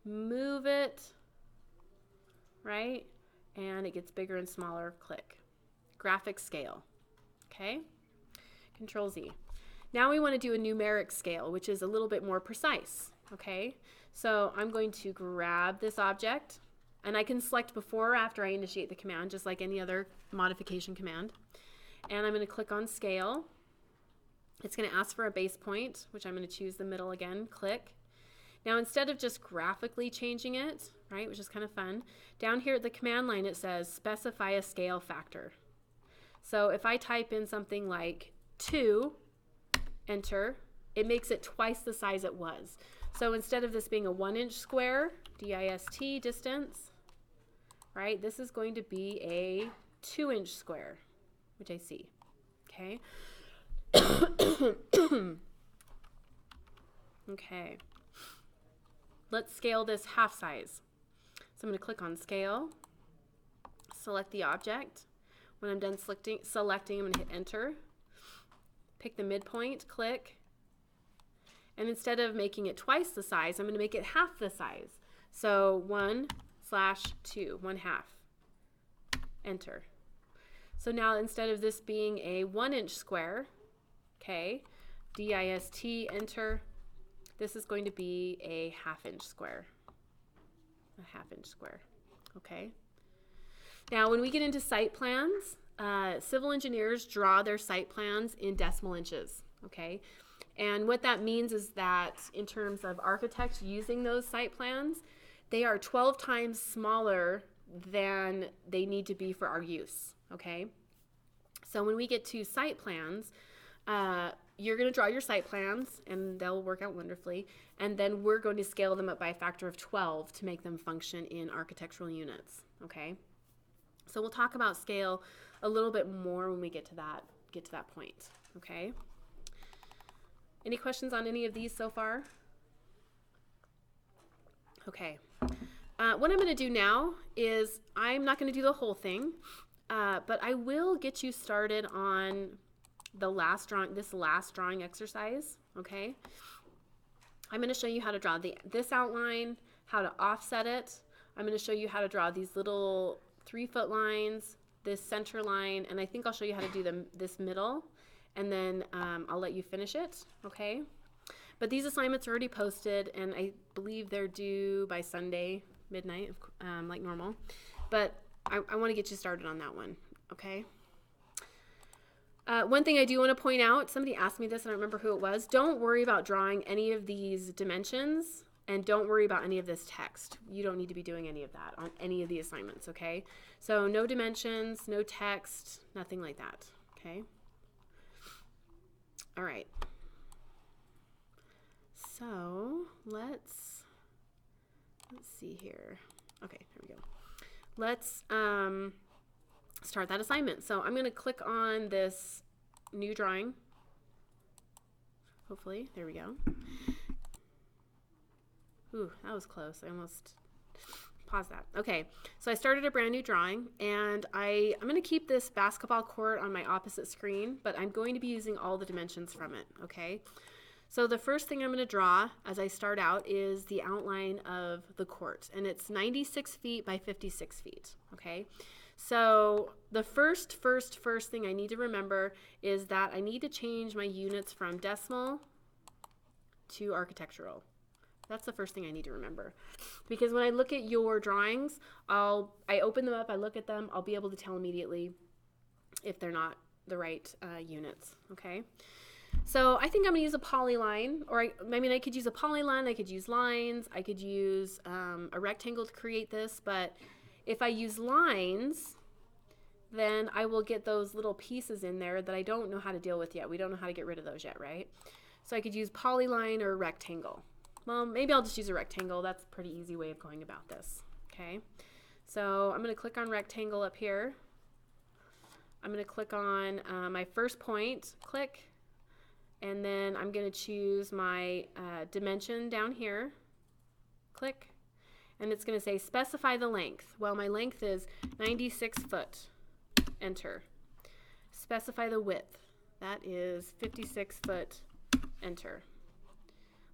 move it, right, and it gets bigger and smaller, click. Graphic scale, okay? Control Z. Now we want to do a numeric scale, which is a little bit more precise, okay? So I'm going to grab this object, and I can select before or after I initiate the command, just like any other modification command. And I'm going to click on scale. It's going to ask for a base point, which I'm going to choose the middle again, click. Now, instead of just graphically changing it, right, which is kind of fun, down here at the command line, it says specify a scale factor. So if I type in something like 2, enter, it makes it twice the size it was. So instead of this being a 1-inch square, DIST, distance, right, this is going to be a 2-inch square, which I see, okay? Okay. Let's scale this 1/2 size. So I'm going to click on scale, select the object. When I'm done selecting, I'm going to hit enter, pick the midpoint, click, and instead of making it twice the size, I'm going to make it 1/2 the size. So 1/2, 1/2, enter. So now instead of this being a 1-inch square, okay, DIST, enter, this is going to be a 1/2-inch square. A 1/2-inch square, okay? Now, when we get into site plans, civil engineers draw their site plans in decimal inches, okay? And what that means is that in terms of architects using those site plans, they are 12 times smaller than they need to be for our use, okay? So when we get to site plans, you're going to draw your site plans and they'll work out wonderfully, and then we're going to scale them up by a factor of 12 to make them function in architectural units, okay? So we'll talk about scale a little bit more when we get to that point, okay? Any questions on any of these so far? Okay. What I'm going to do now is I'm not going to do the whole thing, but I will get you started on this last drawing exercise, okay? I'm going to show you how to draw this outline, how to offset it. I'm going to show you how to draw these little 3-foot lines, this center line, and I think I'll show you how to do this middle, and then I'll let you finish it, okay? But these assignments are already posted, and I believe they're due by Sunday midnight, like normal. But I want to get you started on that one, okay? One thing I do want to point out, somebody asked me this, I don't remember who it was. Don't worry about drawing any of these dimensions, and don't worry about any of this text. You don't need to be doing any of that on any of the assignments, okay? So no dimensions, no text, nothing like that, okay? All right. So let's see here. Okay, there we go. Let's start that assignment. So I'm going to click on this new drawing. Hopefully, there we go. Ooh, that was close. I almost pause that. Okay, so I started a brand new drawing, and I'm going to keep this basketball court on my opposite screen, but I'm going to be using all the dimensions from it, okay? So the first thing I'm going to draw as I start out is the outline of the court, and it's 96 feet by 56 feet, okay? So the first thing I need to remember is that I need to change my units from decimal to architectural. That's the first thing I need to remember. Because when I look at your drawings, I open them up, I look at them, I'll be able to tell immediately if they're not the right units, okay? So I think I'm gonna use a polyline, or I could use a polyline, I could use lines, I could use a rectangle to create this, but if I use lines, then I will get those little pieces in there that I don't know how to deal with yet. We don't know how to get rid of those yet, right? So I could use polyline or rectangle. Well, maybe I'll just use a rectangle. That's a pretty easy way of going about this, okay? So I'm going to click on rectangle up here. I'm going to click on my first point, click, and then I'm going to choose my dimension down here, click, and it's going to say specify the length. Well, my length is 96 foot, enter. Specify the width. That is 56 foot, enter.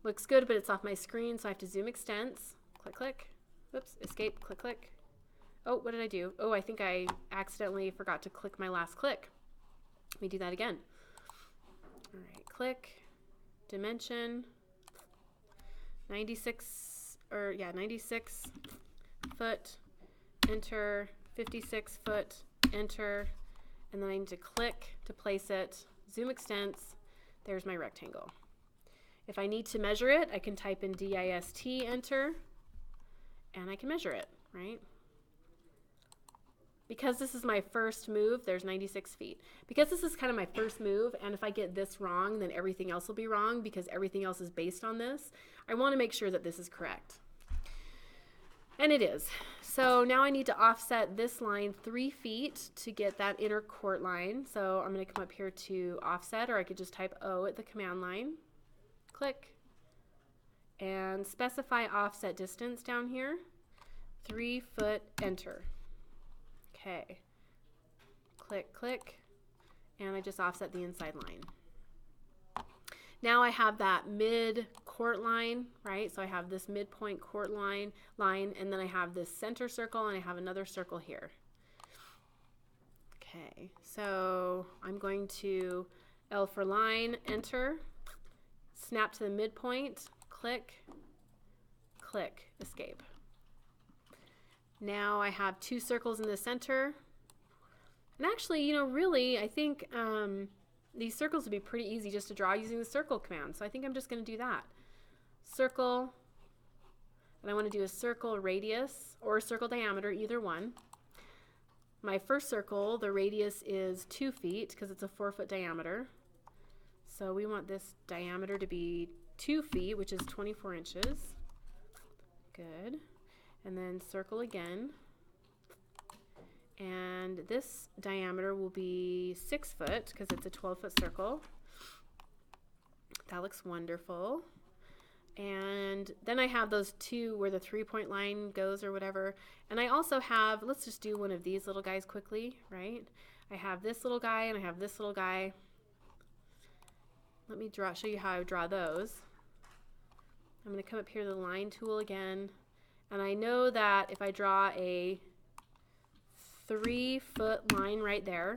Looks good, but it's off my screen, so I have to zoom extents. Click, click. Whoops, escape, click, click. Oh, what did I do? Oh, I think I accidentally forgot to click my last click. Let me do that again. All right, click, dimension, 96 foot, enter, 56 foot, enter, and then I need to click to place it, zoom extents, there's my rectangle. If I need to measure it, I can type in DIST, enter, and I can measure it, right? Because this is my first move, there's 96 feet. Because this is kind of my first move, and if I get this wrong, then everything else will be wrong because everything else is based on this. I want to make sure that this is correct. And it is. So now I need to offset this line 3 feet to get that inner court line. So I'm going to come up here to offset, or I could just type O at the command line. Click. And specify offset distance down here. 3 foot, enter. Okay. Click, click. And I just offset the inside line. Now I have that mid court line, right? So I have this midpoint court line, and then I have this center circle, and I have another circle here. Okay, so I'm going to L for line, enter, snap to the midpoint, click, click, escape. Now I have 2 circles in the center. And actually, you know, really, I think these circles would be pretty easy just to draw using the circle command. So I think I'm just going to do that. Circle, and I want to do a circle radius or a circle diameter, either one. My first circle, the radius is 2 feet because it's a 4 foot diameter. So we want this diameter to be 2 feet, which is 24 inches. Good. And then circle again. And this diameter will be 6 foot because it's a 12 foot circle. That looks wonderful. And then I have those 2 where the 3-point line goes or whatever. And I also have, let's just do one of these little guys quickly, right? I have this little guy and I have this little guy. Let me show you how I draw those. I'm going to come up here to the line tool again. And I know that if I draw a 3 foot line right there,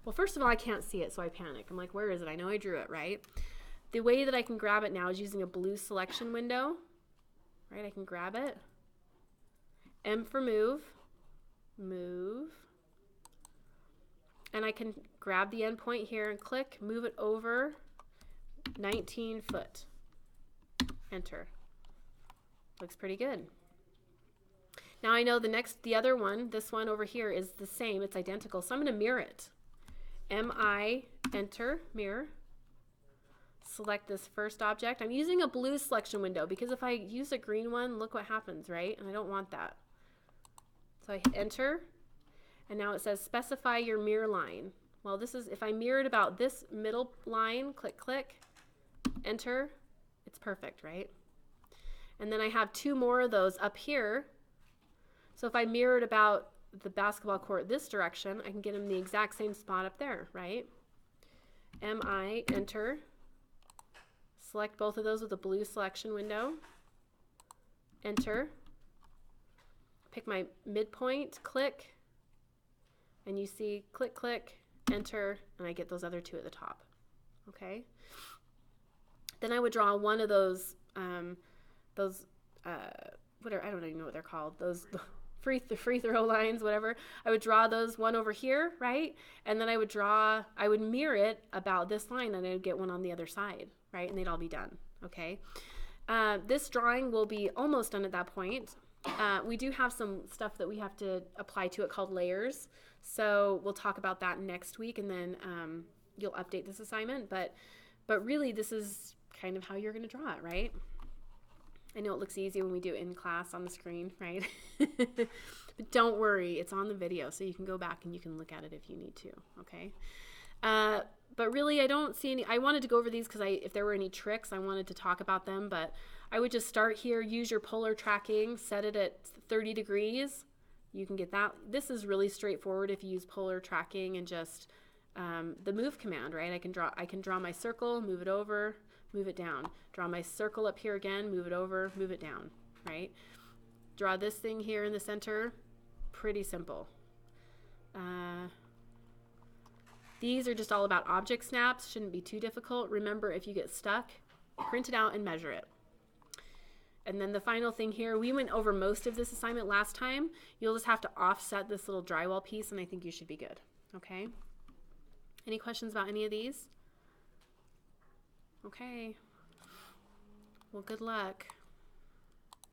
well, first of all, I can't see it, so I panic. I'm like, where is it? I know I drew it, right? The way that I can grab it now is using a blue selection window, right? I can grab it. M for move, move. And I can grab the endpoint here and click, move it over 19 foot. Enter. Looks pretty good. Now I know the other one, this one over here, is the same. It's identical. So I'm going to mirror it. MI, enter, mirror. Select this first object. I'm using a blue selection window because if I use a green one, look what happens, right? And I don't want that. So I hit enter. And now it says specify your mirror line. Well, this is, if I mirrored about this middle line, click, click, enter, it's perfect, right? And then I have 2 more of those up here. So if I mirrored about the basketball court this direction, I can get them in the exact same spot up there, right? MI, enter. Select both of those with a blue selection window. Enter. Pick my midpoint, click, and you see click, click, enter, and I get those other 2 at the top. Okay? Then I would draw one of those whatever, I don't even know what they're called, those free throw lines, whatever. I would draw those one over here, right? And then I would mirror it about this line, and I would get one on the other side, right? And they'd all be done, okay? This drawing will be almost done at that point. We do have some stuff that we have to apply to it called layers. So we'll talk about that next week, and then you'll update this assignment. But really, this is kind of how you're going to draw it, right? I know it looks easy when we do it in class on the screen, right? But don't worry, it's on the video, so you can go back and you can look at it if you need to, okay? But really, I don't see any. I wanted to go over these because if there were any tricks, I wanted to talk about them. But I would just start here, use your polar tracking, set it at 30 degrees. You can get that. This is really straightforward if you use polar tracking and just the move command, right? I can draw my circle, move it over, move it down. Draw my circle up here again, move it over, move it down, right? Draw this thing here in the center. Pretty simple. These are just all about object snaps. Shouldn't be too difficult. Remember, if you get stuck, print it out and measure it. And then the final thing here, we went over most of this assignment last time. You'll just have to offset this little drywall piece, and I think you should be good, okay? Any questions about any of these? Okay. Well, good luck.